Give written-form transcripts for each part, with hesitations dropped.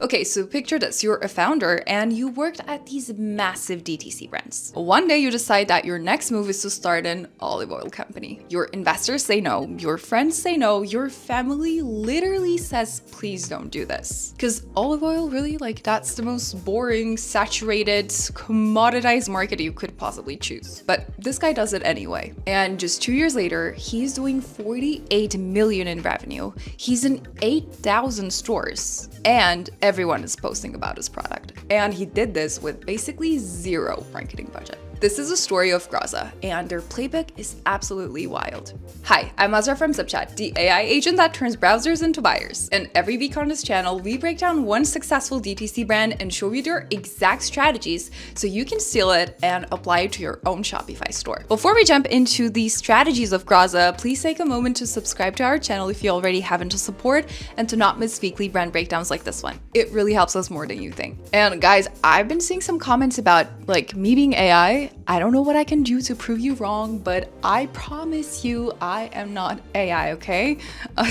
Okay, so picture this, you're a founder and you worked at these massive DTC brands. One day you decide that your next move is to start an olive oil company. Your investors say no, your friends say no, your family literally says, please don't do this. Because olive oil, really, like that's the most boring, saturated, commoditized market you could possibly choose. But this guy does it anyway. And just 2 years later, he's doing 48 million in revenue. He's in 8,000 stores. And everyone is posting about his product. And he did this with basically zero marketing budget. This is a story of Graza, and their playbook is absolutely wild. Hi, I'm Azra from Zipchat, the AI agent that turns browsers into buyers. And every week on this channel, we break down one successful DTC brand and show you their exact strategies so you can steal it and apply it to your own Shopify store. Before we jump into the strategies of Graza, please take a moment to subscribe to our channel if you already haven't, to support and to not miss weekly brand breakdowns like this one. It really helps us more than you think. And guys, I've been seeing some comments about like me being AI. I don't know what I can do to prove you wrong, but I promise you I am not AI, okay?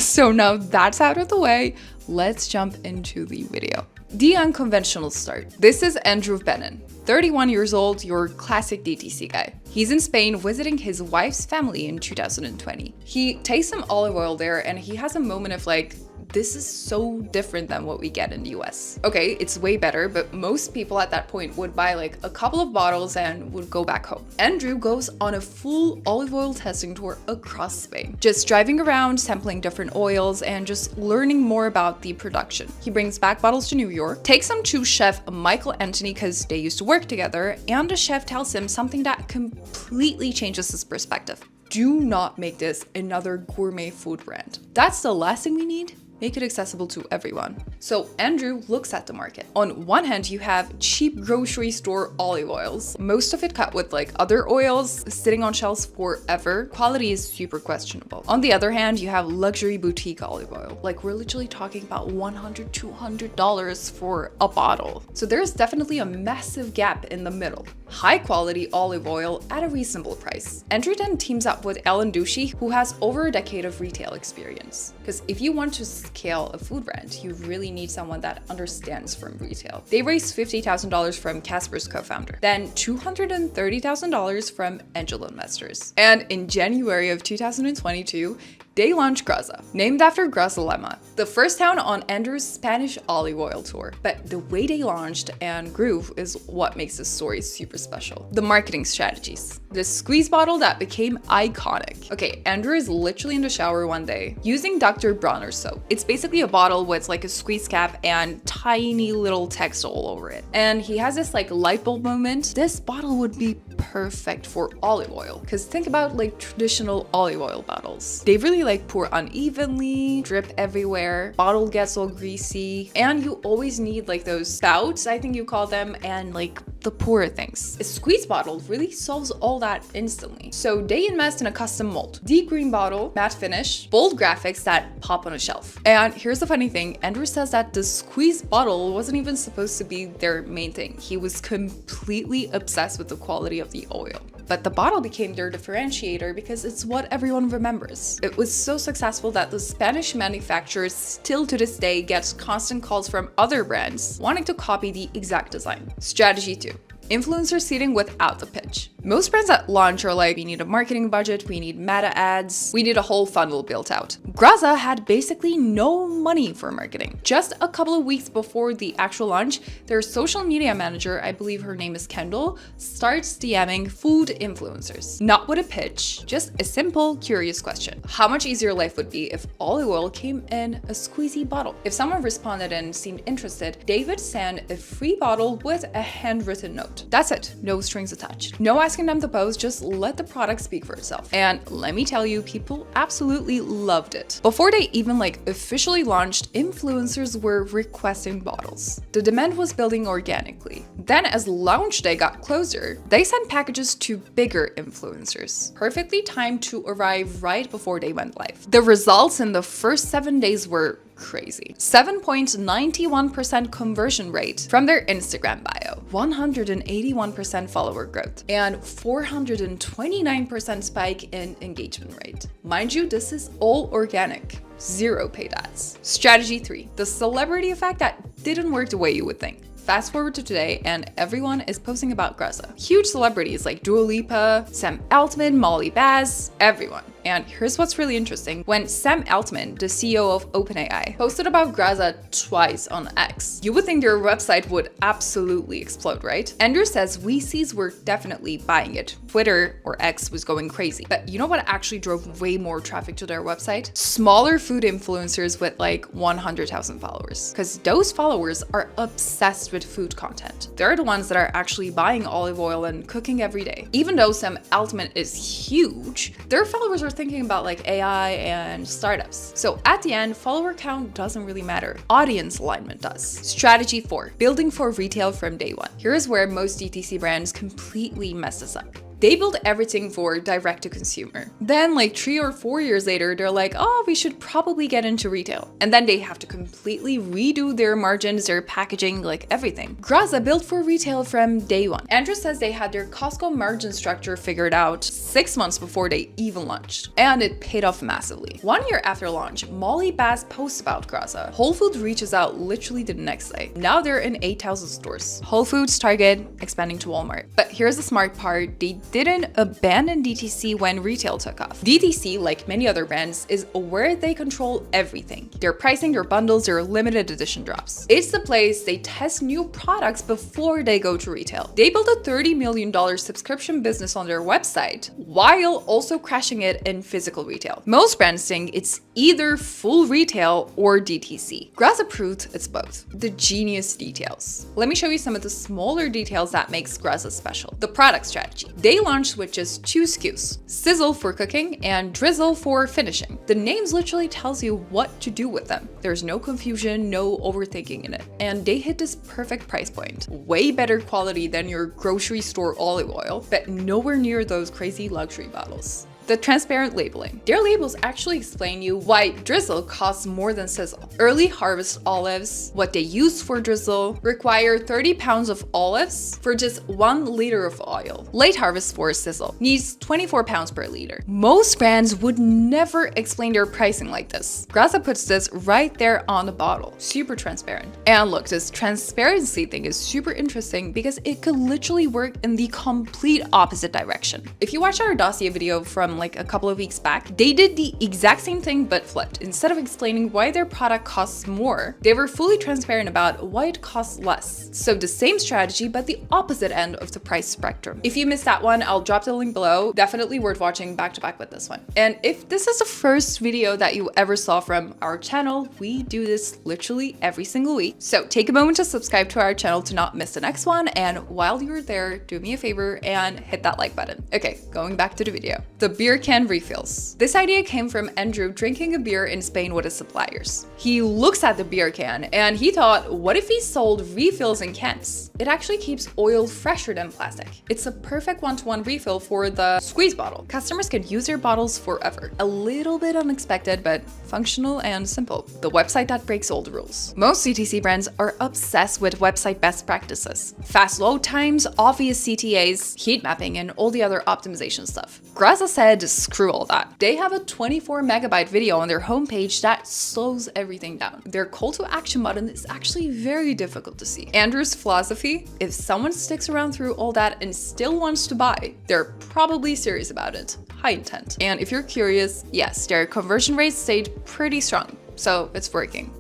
So now that's out of the way, let's jump into the video. The unconventional start. This is Andrew Benin, 31 years old, your classic DTC guy. He's in Spain visiting his wife's family in 2020. He tastes some olive oil there and he has a moment of like, this is so different than what we get in the US. Okay, it's way better, but most people at that point would buy like a couple of bottles and would go back home. Andrew goes on a full olive oil testing tour across Spain, just driving around, sampling different oils, and just learning more about the production. He brings back bottles to New York, takes them to chef Michael Anthony because they used to work together, and the chef tells him something that completely changes his perspective. Do not make this another gourmet food brand. That's the last thing we need. Make it accessible to everyone. So Andrew looks at the market. On one hand, you have cheap grocery store olive oils, most of it cut with like other oils, sitting on shelves forever. Quality is super questionable. On the other hand, you have luxury boutique olive oil. Like we're literally talking about $100, $200 for a bottle. So there's definitely a massive gap in the middle. High quality olive oil at a reasonable price. Andrew then teams up with Ellen Duchy, who has over a decade of retail experience. Because if you want to scale a food brand, you really need someone that understands from retail. They raised $50,000 from Casper's co-founder, then $230,000 from angel investors. And in January of 2022, they launched Graza, named after Grazalema, the first town on Andrew's Spanish olive oil tour. But the way they launched and grew is what makes this story super special. The marketing strategies. The squeeze bottle that became iconic. Okay, Andrew is literally in the shower one day using Dr. Bronner's soap. It's basically a bottle with like a squeeze cap and tiny little text all over it. And he has this like light bulb moment. This bottle would be perfect for olive oil. Because think about like traditional olive oil bottles. They really like pour unevenly, drip everywhere, bottle gets all greasy, and you always need like those spouts, I think you call them, and like the poorer things. A squeeze bottle really solves all that instantly. So they invest in a custom mold, deep green bottle, matte finish, bold graphics that pop on a shelf. And here's the funny thing, Andrew says that the squeeze bottle wasn't even supposed to be their main thing. He was completely obsessed with the quality of the oil. But the bottle became their differentiator because it's what everyone remembers. It was so successful that the Spanish manufacturers still to this day get constant calls from other brands wanting to copy the exact design. Strategy 2. Influencer seeding without the pitch. Most brands at launch are like, we need a marketing budget, we need meta ads, we need a whole funnel built out. Graza had basically no money for marketing. Just a couple of weeks before the actual launch, their social media manager, I believe her name is Kendall, starts DMing food influencers. Not with a pitch, just a simple, curious question. How much easier life would be if olive oil came in a squeezy bottle? If someone responded and seemed interested, they would send a free bottle with a handwritten note. That's it, no strings attached. No asking them to pose, just let the product speak for itself. And let me tell you, people absolutely loved it. Before they even like officially launched, influencers were requesting bottles. The demand was building organically. Then as launch day got closer, they sent packages to bigger influencers, perfectly timed to arrive right before they went live. The results in the first 7 days were crazy. 7.91% conversion rate from their Instagram bio, 181% follower growth, and 429% spike in engagement rate. Mind you, this is all organic. 0 paid ads. Strategy 3, the celebrity effect that didn't work the way you would think. Fast forward to today and everyone is posting about Graza. Huge celebrities like Dua Lipa, Sam Altman, Molly Baz, everyone. And here's what's really interesting. When Sam Altman, the CEO of OpenAI, posted about Graza twice on X, you would think their website would absolutely explode, right? Andrew says VCs were definitely buying it. Twitter, or X, was going crazy. But you know what actually drove way more traffic to their website? Smaller food influencers with like 100,000 followers. Because those followers are obsessed with food content. They're the ones that are actually buying olive oil and cooking every day. Even though Sam Altman is huge, their followers are thinking about like AI and startups. So at the end, follower count doesn't really matter. Audience alignment does. Strategy 4, building for retail from day one. Here's where most DTC brands completely mess this up. They build everything for direct to consumer. Then like 3 or 4 years later, they're like, oh, we should probably get into retail. And then they have to completely redo their margins, their packaging, like everything. Graza built for retail from day one. Andrew says they had their Costco margin structure figured out 6 months before they even launched. And it paid off massively. 1 year after launch, Molly Baz posts about Graza. Whole Foods reaches out literally the next day. Now they're in 8,000 stores. Whole Foods, Target, expanding to Walmart. But here's the smart part, they didn't abandon DTC when retail took off. DTC, like many other brands, is where they control everything. Their pricing, their bundles, their limited edition drops. It's the place they test new products before they go to retail. They built a $30 million subscription business on their website while also crashing it in physical retail. Most brands think it's either full retail or DTC. Graza proved it's both. The genius details. Let me show you some of the smaller details that makes Graza special. The product strategy. They launched with just 2 SKUs, Sizzle for cooking and Drizzle for finishing. The names literally tells you what to do with them. There's no confusion, no overthinking in it. And they hit this perfect price point. Way better quality than your grocery store olive oil, but nowhere near those crazy luxury bottles. The transparent labeling. Their labels actually explain you why Drizzle costs more than Sizzle. Early harvest olives, what they use for Drizzle, require 30 pounds of olives for just 1 liter of oil. Late harvest for Sizzle needs 24 pounds per liter. Most brands would never explain their pricing like this. Graza puts this right there on the bottle. Super transparent. And look, this transparency thing is super interesting because it could literally work in the complete opposite direction. If you watch our dossier video from like a couple of weeks back, they did the exact same thing but flipped. Instead of explaining why their product costs more, they were fully transparent about why it costs less. So the same strategy but the opposite end of the price spectrum. If you missed that one, I'll drop the link below. Definitely worth watching back to back with this one. And if this is the first video that you ever saw from our channel, we do this literally every single week. So take a moment to subscribe to our channel to not miss the next one. And while you're there, do me a favor and hit that like button. Okay, going back to the video. The beer can refills. This idea came from Andrew drinking a beer in Spain with his suppliers. He looks at the beer can and he thought, what if he sold refills in cans? It actually keeps oil fresher than plastic. It's a perfect one-to-one refill for the squeeze bottle. Customers can use their bottles forever. A little bit unexpected, but functional and simple. The website that breaks all the rules. Most DTC brands are obsessed with website best practices. Fast load times, obvious CTAs, heat mapping, and all the other optimization stuff. Graza said, screw all that. They have a 24 megabyte video on their homepage that slows everything down. Their call to action button is actually very difficult to see. Andrew's philosophy, if someone sticks around through all that and still wants to buy, they're probably serious about it. High intent. And if you're curious, yes, their conversion rates stayed pretty strong, so it's working.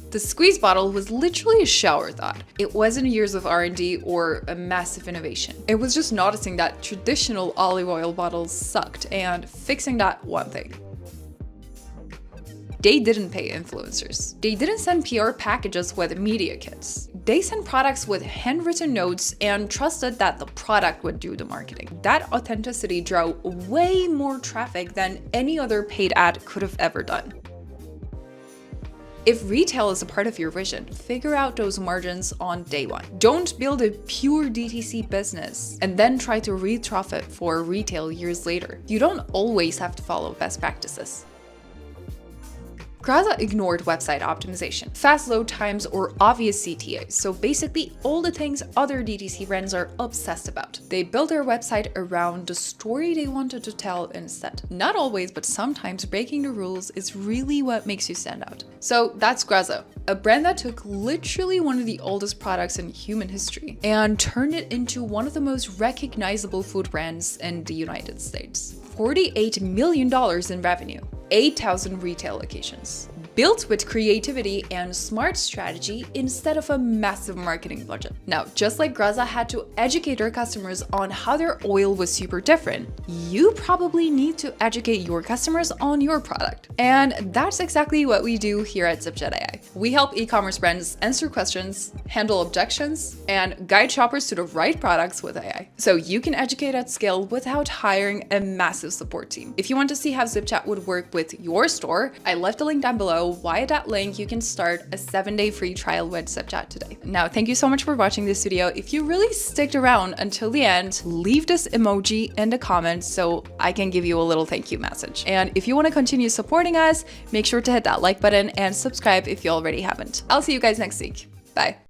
The squeeze bottle was literally a shower thought. It wasn't years of R&D or a massive innovation. It was just noticing that traditional olive oil bottles sucked and fixing that one thing. They didn't pay influencers. They didn't send PR packages with media kits. They sent products with handwritten notes and trusted that the product would do the marketing. That authenticity drew way more traffic than any other paid ad could have ever done. If retail is a part of your vision, figure out those margins on day one. Don't build a pure DTC business and then try to retrofit it for retail years later. You don't always have to follow best practices. Graza ignored website optimization, fast load times, or obvious CTAs, so basically all the things other DTC brands are obsessed about. They built their website around the story they wanted to tell instead. Not always, but sometimes breaking the rules is really what makes you stand out. So that's Graza, a brand that took literally one of the oldest products in human history and turned it into one of the most recognizable food brands in the United States. $48 million in revenue, 8,000 retail locations, built with creativity and smart strategy instead of a massive marketing budget. Now, just like Graza had to educate their customers on how their oil was super different, you probably need to educate your customers on your product. And that's exactly what we do here at Zipchat AI. We help e-commerce brands answer questions, handle objections, and guide shoppers to the right products with AI. So you can educate at scale without hiring a massive support team. If you want to see how Zipchat would work with your store, I left a link down below. Via that link, you can start a 7-day free trial with Zipchat today. Now, thank you so much for watching this video. If you really sticked around until the end, leave this emoji in the comments so I can give you a little thank you message. And if you want to continue supporting us, make sure to hit that like button and subscribe if you already haven't. I'll see you guys next week. Bye.